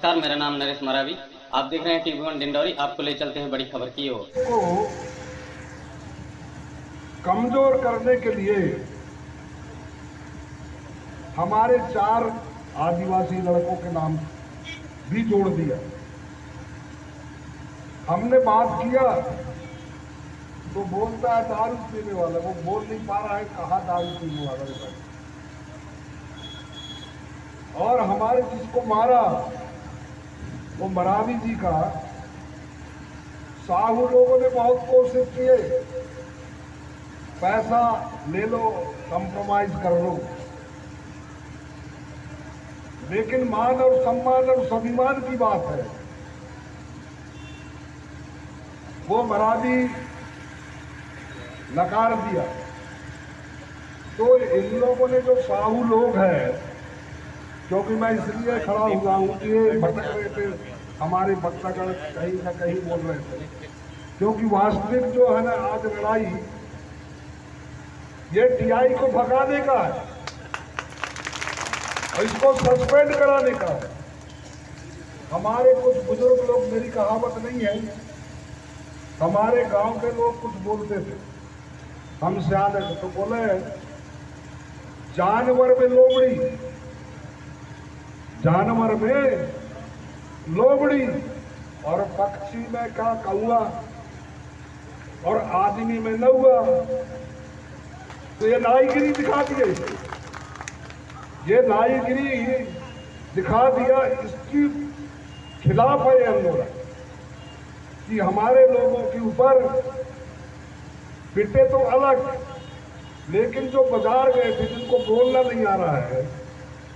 नमस्कार, मेरा नाम नरेश मरावी। आप देख रहे हैं TV1 डिंडौरी। आपको ले चलते हैं बड़ी खबर की ओर। को कमजोर करने के लिए हमारे 4 आदिवासी लड़कों के नाम भी जोड़ दिया। हमने बात किया तो बोलता है दारू पीने वाला। वो बोल नहीं पा रहा है कहाँ दारू पीने वाला है भाई। और हमारे जिसको मारा वो मरावी जी का साहू लोगों ने बहुत कोशिश किए, पैसा ले लो, कंप्रोमाइज कर लो, लेकिन मान और सम्मान और स्वाभिमान की बात है। वो मरावी नकार दिया। तो इन लोगों ने जो साहू लोग हैं, क्योंकि मैं इसलिए खड़ा हुआ हूँ कि ये भटक रहे थे, हमारे भक्तगण कहीं ना कहीं बोल रहे थे, क्योंकि वास्तविक जो है ना आज लड़ाई ये टीआई को भगाने का है और इसको सस्पेंड कराने का है। हमारे कुछ बुजुर्ग लोग, मेरी कहावत नहीं है, हमारे गांव के लोग कुछ बोलते थे, हम सियाने थे, तो बोले जानवर में लोमड़ी, जानवर में लोमड़ी और पक्षी में का कौआ और आदमी में नौआ। तो ये नाईगिरी दिखा दिए, ये नाईगिरी दिखा दिया। इसकी खिलाफ है आंदोलन कि हमारे लोगों के ऊपर पिटे तो अलग, लेकिन जो बाजार गए थे, जिनको बोलना नहीं आ रहा है,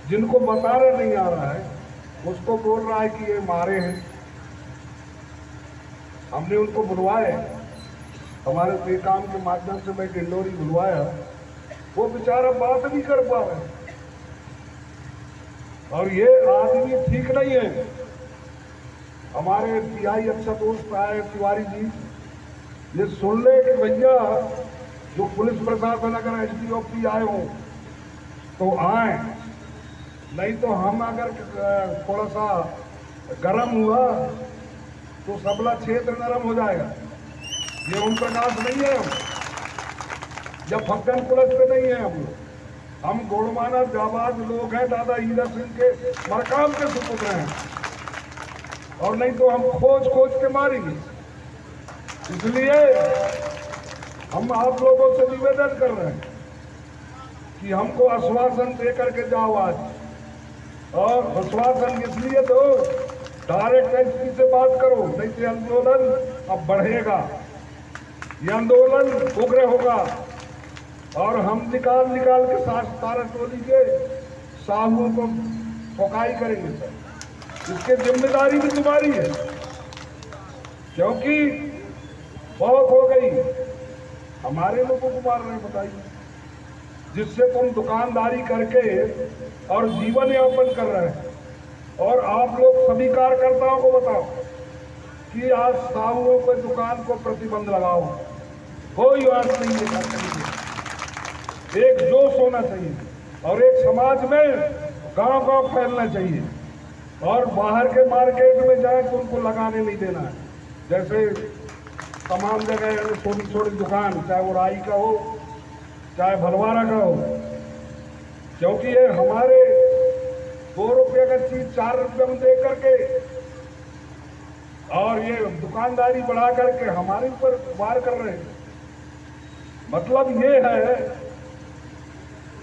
जिनको बताना नहीं आ रहा है, उसको बोल रहा है कि ये मारे हैं। हमने उनको बुलवाए, हमारे पेकाम के माध्यम से मैं डिंडौरी बुलवाया, वो बेचारा बात नहीं कर पा रहे। और ये आदमी ठीक नहीं है। हमारे टीआई अच्छा दोस्त आए तिवारी जी, ये सुन ले कि भैया जो पुलिस प्रशासन अगर एसडीओपी आए हो तो आए, नहीं तो हम अगर थोड़ा सा गर्म हुआ तो सबला क्षेत्र नरम हो जाएगा। ये ओम प्रकाश नहीं है हम, या फक्कन पुलिस पे नहीं है हम लोग। हम गोड़माना जाबाज लोग हैं, दादा हीरा सिंह के मरकाम के सुपुत्र हैं, और नहीं तो हम खोज खोज के मारेंगे। इसलिए हम आप लोगों से निवेदन कर रहे हैं कि हमको आश्वासन दे करके जाओ आज, और आश्वासन इसलिए दो, डायरेक्ट एसपी से बात करो, नहीं तो आंदोलन अब बढ़ेगा, ये आंदोलन उग्र होगा और हम निकाल निकाल के सारा टोली के साहुओं को ठोकाई करेंगे सर। इसकी जिम्मेदारी भी तुम्हारी है, क्योंकि बहुत हो गई, हमारे लोगों को मार रहे, बताइए, जिससे तुम दुकानदारी करके और जीवन यापन कर रहे हैं। और आप लोग सभी कार्यकर्ताओं को बताओ कि आज साहुओं को दुकान को प्रतिबंध लगाओ, कोई बात नहीं है, एक जोश होना चाहिए और एक समाज में गांव गांव फैलना चाहिए, और बाहर के मार्केट में जाए तो उनको लगाने नहीं देना है। जैसे तमाम जगह छोटी छोटी दुकान, चाहे वो राई का हो चाहे भलवारा का हो, क्योंकि ये हमारे 2 रुपये का चीज 4 रुपये में दे करके और ये दुकानदारी बढ़ा करके हमारे ऊपर वार कर रहे हैं। मतलब ये है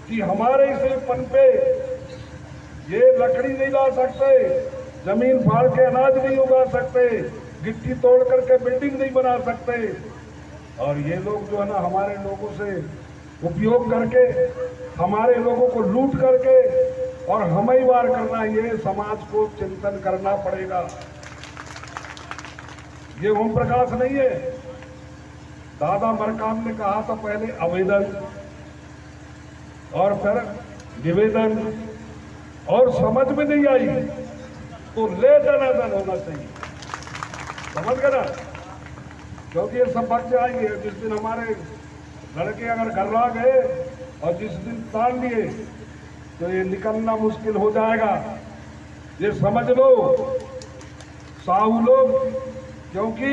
कि हमारे इस पन पे ये लकड़ी नहीं ला सकते, जमीन फाड़ के अनाज नहीं उगा सकते, गिट्टी तोड़ करके बिल्डिंग नहीं बना सकते, और ये लोग जो है ना हमारे लोगों से उपयोग करके हमारे लोगों को लूट करके और हमें ही वार करना, ये समाज को चिंतन करना पड़ेगा। ये ओम प्रकाश नहीं है। दादा मरकाम ने कहा था पहले आवेदन और फिर निवेदन, और समझ में नहीं आई तो ले दनादन होना चाहिए, समझ गए ना, क्योंकि ये सब बच जाएंगे। जिस दिन हमारे लड़के अगर घरला गए और जिस दिन तान लिए तो ये निकलना मुश्किल हो जाएगा। ये समझ लो साहू लोग, क्योंकि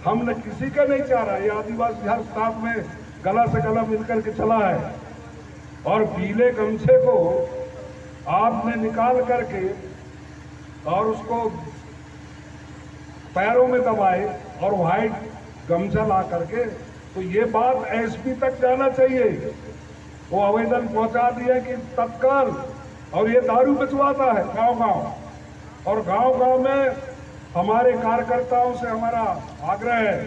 हमने किसी का नहीं चाह रहा, ये आदिवासी हर साथ में गला से गला मिलकर के चला है। और पीले गमछे को आपने निकाल करके और उसको पैरों में दबाए और व्हाइट गमछा ला करके, तो ये बात एसपी तक जाना चाहिए। वो आवेदन पहुंचा दिया कि तत्काल, और ये दारू बिचवाता है गांव-गांव, और गांव-गांव में हमारे कार्यकर्ताओं से हमारा आग्रह है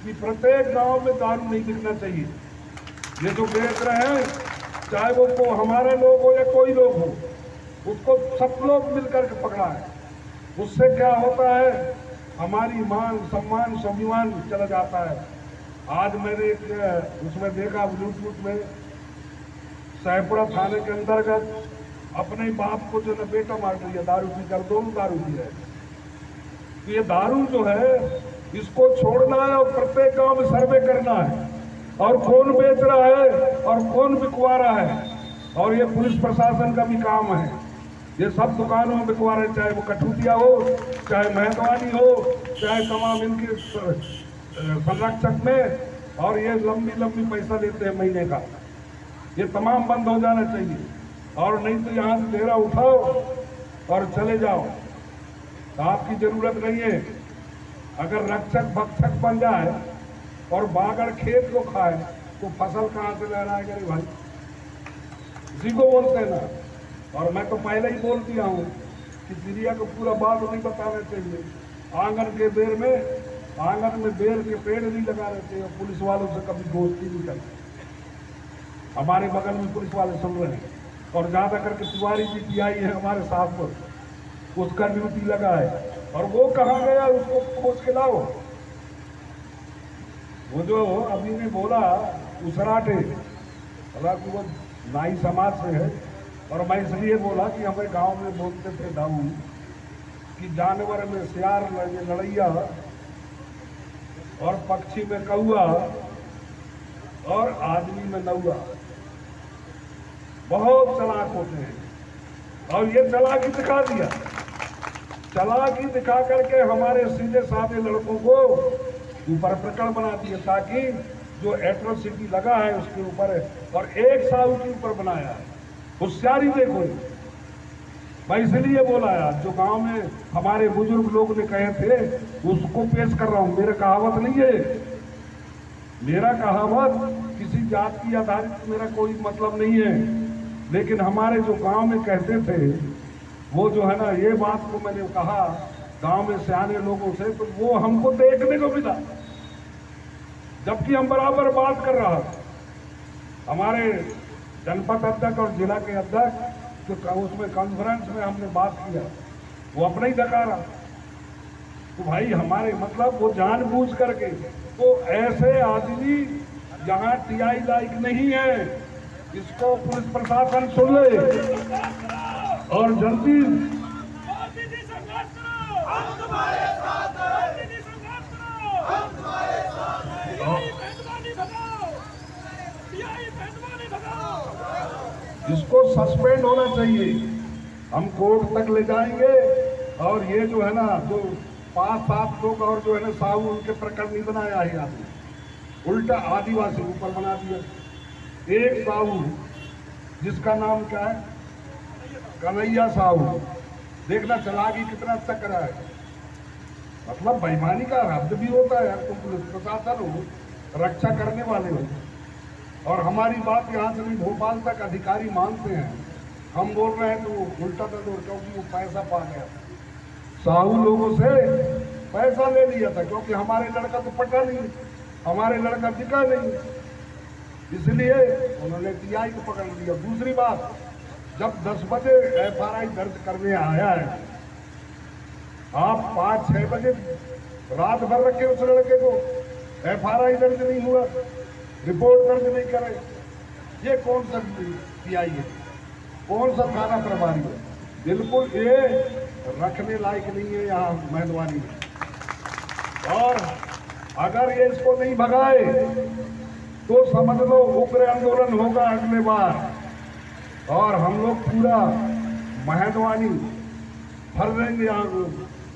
कि प्रत्येक गांव में दारू नहीं बिकना चाहिए। ये जो बेच रहे हैं, चाहे वो हमारे लोग हो या कोई लोग हो, उसको सब लोग मिलकर के पकड़ा है। उससे क्या होता है, हमारी मान सम्मान स्वाभिमान चला जाता है। आज मैंने एक उसमें देखा ब्लूटूथ में, सैपुरा थाने के अंतर्गत अपने बाप को जो है बेटा मार दिया, दारू पी कर, दोनों दारू पी है। तो ये दारू जो है इसको छोड़ना है और प्रत्येक गांव में सर्वे करना है, और कौन बेच रहा है और कौन बिकवा रहा है, और ये पुलिस प्रशासन का भी काम है। ये सब दुकानों में बिकवा रहे, चाहे वो कठुतिया हो, चाहे मेहदवानी हो, चाहे तमाम इनके संरक्षक में, और ये लंबी लंबी पैसा लेते हैं महीने का। ये तमाम बंद हो जाना चाहिए, और नहीं तो यहाँ से डेरा उठाओ और चले जाओ। आपकी जरूरत नहीं है। अगर रक्षक भक्षक बन जाए और बागड़ खेत को खाए तो फसल कहाँ से लहराएगा रे भाई? इसी को बोलते हैं ना। और मैं तो पहले ही बोल दिया हूँ कि चिड़िया को पूरा बात नहीं बताना चाहिए। आंगन के बेर में, आंगन में बेर के पेड़ नहीं लगा रहे थे, पुलिस वालों से कभी दोस्ती नहीं करते। हमारे बगल में पुलिस वाले सुन रहे हैं, और ज्यादा करके तिवारी जी पीआई है हमारे साथ पर, उसका ड्यूटी लगा है, और वो कहाँ गया उसको खोज के लाओ। वो जो अभी ने बोला उसराटे, हालांकि वो नाई समाज से है, और मैं इसलिए बोला कि हमारे गांव में बोलते थे दाऊ कि जानवर में सियार लड़ैया और पक्षी में कौआ और आदमी में नौआ। बहुत चालाक होते हैं, और ये चालाकी दिखा दिया। चालाकी दिखा करके हमारे सीधे साधे लड़कों को ऊपर प्रकरण बना दिए, ताकि जो एट्रोसिटी लगा है उसके ऊपर, और एक साल के ऊपर बनाया है। होशियारी देखो। मैं इसलिए बोला यार, जो गांव में हमारे बुजुर्ग लोग ने कहे थे उसको पेश कर रहा हूं। मेरा कहावत नहीं है, मेरा कहावत किसी जात की आधारित मेरा कोई मतलब नहीं है, लेकिन हमारे जो गांव में कहते थे वो जो है ना, ये बात को मैंने कहा गांव में सियाने लोगों से, तो वो हमको देखने को मिला, जबकि हम बराबर बात कर रहा था। हमारे जनपद अध्यक्ष और जिला के अध्यक्ष तो उसमें कॉन्फ्रेंस में हमने बात किया, वो अपना ही दिखा रहा। तो भाई हमारे मतलब वो जानबूझ करके, तो ऐसे आदमी यहाँ टीआई लायक नहीं है। इसको पुलिस प्रशासन सुन ले और जल्दी इसको सस्पेंड होना चाहिए। हम कोर्ट तक ले जाएंगे, और ये जो है ना, जो 5-7 लोग और जो है ना साहू, उनके प्रकरण नहीं बनाया है आदमी, उल्टा आदिवासी ऊपर बना दिया। एक साहू जिसका नाम क्या है, कन्हैया साहू, देखना चलागी कितना अच्छा करा है। मतलब बेईमानी का हद भी होता है। तो पुलिस प्रशासन हो, रक्षा करने वाले हो, और हमारी बात यहाँ से भी भोपाल तक अधिकारी मानते हैं। हम बोल रहे हैं तो वो उल्टा कर दो, क्योंकि वो पैसा पा गया। साहू लोगों से पैसा ले लिया था, क्योंकि हमारे लड़का तो पटा नहीं, हमारे लड़का बिका नहीं, इसलिए उन्होंने टीआई को पकड़ लिया। दूसरी बात, जब 10 बजे एफआरआई दर्ज करने आया है, आप 5-6 बजे रात भर रखे उस लड़के को, एफआरआई दर्ज नहीं हुआ, रिपोर्ट दर्ज नहीं करे, ये कौन सा टीआई है, कौन सा थाना प्रभारी है? बिल्कुल ये रखने लायक नहीं है यहाँ मेहदवानी में। और अगर ये इसको नहीं भगाए तो समझ लो उग्र आंदोलन होगा अगले बार, और हम लोग पूरा मेहदवानी भर देंगे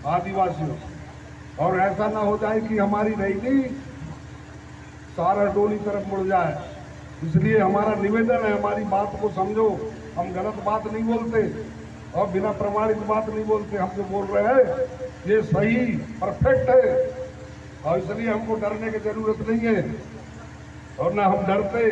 आदिवासियों। और ऐसा ना हो जाए कि हमारी रैली साराडोली तरफ मुड़ जाए। इसलिए हमारा निवेदन है, हमारी बात को समझो। हम गलत बात नहीं बोलते और बिना प्रमाणित बात नहीं बोलते। हम जो बोल रहे हैं ये सही परफेक्ट है और इसलिए हमको डरने की जरूरत नहीं है और ना हम डरते।